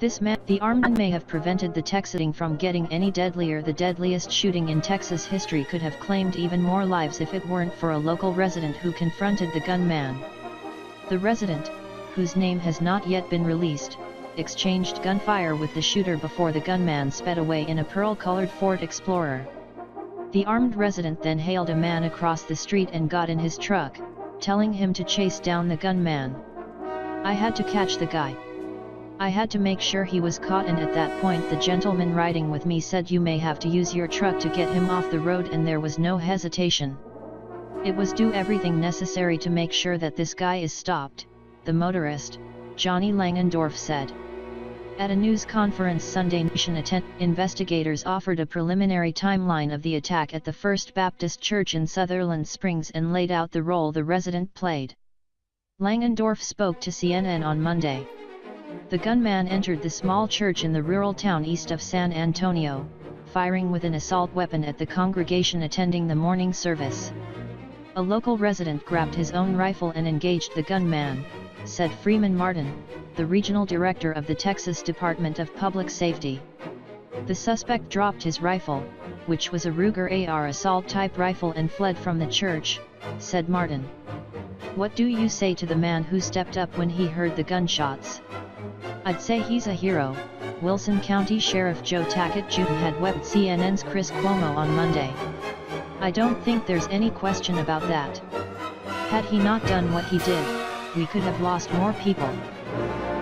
The armed man may have prevented the Texas from getting any deadlier. The deadliest shooting in Texas history could have claimed even more lives if it weren't for a local resident who confronted the gunman. The resident, whose name has not yet been released, exchanged gunfire with the shooter before the gunman sped away in a pearl-colored Ford Explorer. The armed resident then hailed a man across the street and got in his truck, telling him to chase down the gunman. "I had to catch the guy. I had to make sure he was caught, and at that point the gentleman riding with me said you may have to use your truck to get him off the road, and there was no hesitation. It was do everything necessary to make sure that this guy is stopped," the motorist, Johnny Langendorf, said. At a news conference Sunday, investigators offered a preliminary timeline of the attack at the First Baptist Church in Sutherland Springs and laid out the role the resident played. Langendorf spoke to CNN on Monday. The gunman entered the small church in the rural town east of San Antonio, firing with an assault weapon at the congregation attending the morning service. A local resident grabbed his own rifle and engaged the gunman, said Freeman Martin, the regional director of the Texas Department of Public Safety. The suspect dropped his rifle, which was a Ruger AR assault-type rifle, and fled from the church, said Martin. "What do you say to the man who stepped up when he heard the gunshots?" "I'd say he's a hero," Wilson County Sheriff Joe Tackett Jr. had wept CNN's Chris Cuomo on Monday. "I don't think there's any question about that. Had he not done what he did, we could have lost more people.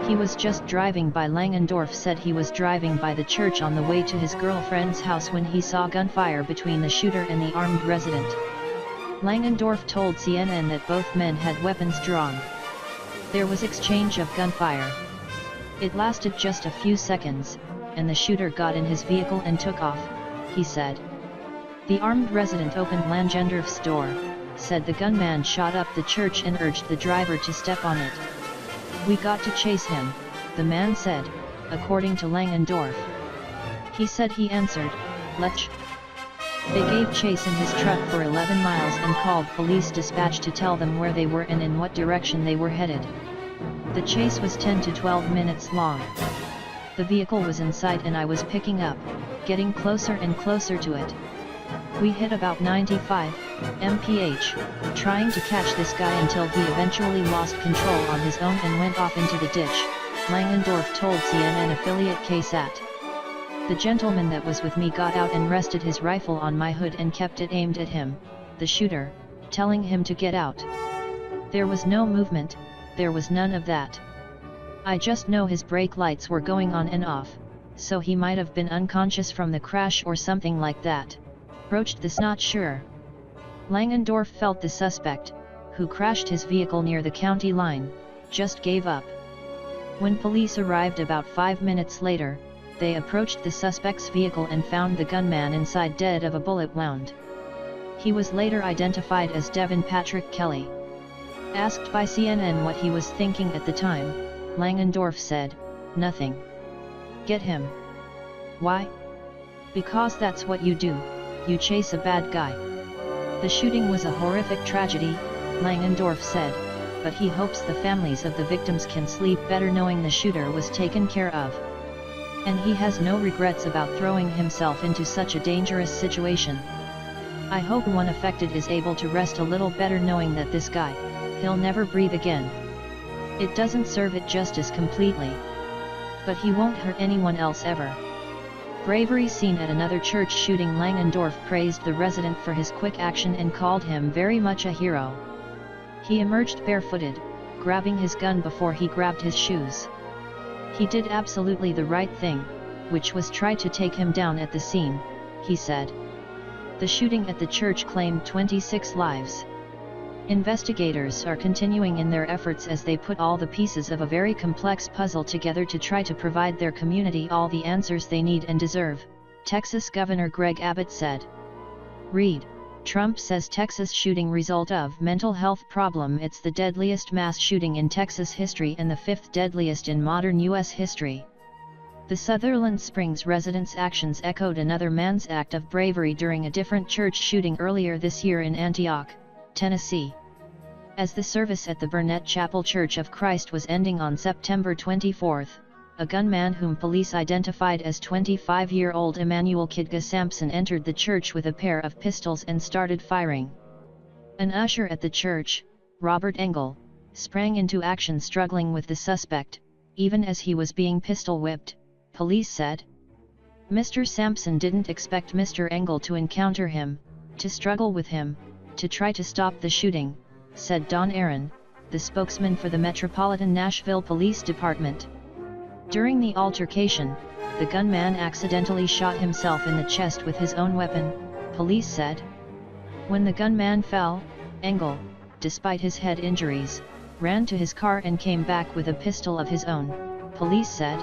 He was just driving by." Langendorf said he was driving by the church on the way to his girlfriend's house when he saw gunfire between the shooter and the armed resident. Langendorf told CNN that both men had weapons drawn. There was exchange of gunfire. It lasted just a few seconds, and the shooter got in his vehicle and took off, he said. The armed resident opened Langendorf's door, said the gunman shot up the church and urged the driver to step on it. "We got to chase him," the man said, according to Langendorf. He said he answered, "Let's." They gave chase in his truck for 11 miles and called police dispatch to tell them where they were and in what direction they were headed. The chase was 10 to 12 minutes long. The vehicle was in sight and I was picking up, getting closer and closer to it. We hit about 95 mph, trying to catch this guy until he eventually lost control on his own and went off into the ditch, Langendorf told CNN affiliate KSAT. "The gentleman that was with me got out and rested his rifle on my hood and kept it aimed at him, the shooter, telling him to get out. There was no movement, there was none of that. I just know his brake lights were going on and off, so he might have been unconscious from the crash or something like that. Broached this, not sure." Langendorf felt the suspect, who crashed his vehicle near the county line, just gave up. When police arrived about 5 minutes later, they approached the suspect's vehicle and found the gunman inside, dead of a bullet wound. He was later identified as Devin Patrick Kelly. Asked by CNN what he was thinking at the time, Langendorf said, "Nothing. Get him." "Why?" "Because that's what you do, you chase a bad guy." The shooting was a horrific tragedy, Langendorf said, but he hopes the families of the victims can sleep better knowing the shooter was taken care of. And he has no regrets about throwing himself into such a dangerous situation. "I hope one affected is able to rest a little better knowing that this guy, he'll never breathe again. It doesn't serve it justice completely. But he won't hurt anyone else ever." Bravery seen at another church shooting. Langendorf praised the resident for his quick action and called him very much a hero. He emerged barefooted, grabbing his gun before he grabbed his shoes. "He did absolutely the right thing, which was try to take him down at the scene," he said. The shooting at the church claimed 26 lives. Investigators are continuing in their efforts as they put all the pieces of a very complex puzzle together to try to provide their community all the answers they need and deserve, Texas Governor Greg Abbott said. Read, Trump says Texas shooting result of mental health problem. It's the deadliest mass shooting in Texas history and the 5th deadliest in modern U.S. history. The Sutherland Springs residents' actions echoed another man's act of bravery during a different church shooting earlier this year in Antioch, Tennessee. As the service at the Burnett Chapel Church of Christ was ending on September 24, a gunman whom police identified as 25-year-old Emmanuel Kidga Sampson entered the church with a pair of pistols and started firing. An usher at the church, Robert Engel, sprang into action struggling with the suspect, even as he was being pistol-whipped, police said. Mr. Sampson didn't expect Mr. Engel to encounter him, to struggle with him, to try to stop the shooting, said Don Aaron, the spokesman for the Metropolitan Nashville Police Department. During the altercation, the gunman accidentally shot himself in the chest with his own weapon, police said. When the gunman fell, Engel, despite his head injuries, ran to his car and came back with a pistol of his own, police said.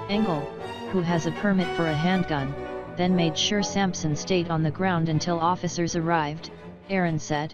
Engel, who has a permit for a handgun, then made sure Sampson stayed on the ground until officers arrived, Aaron said.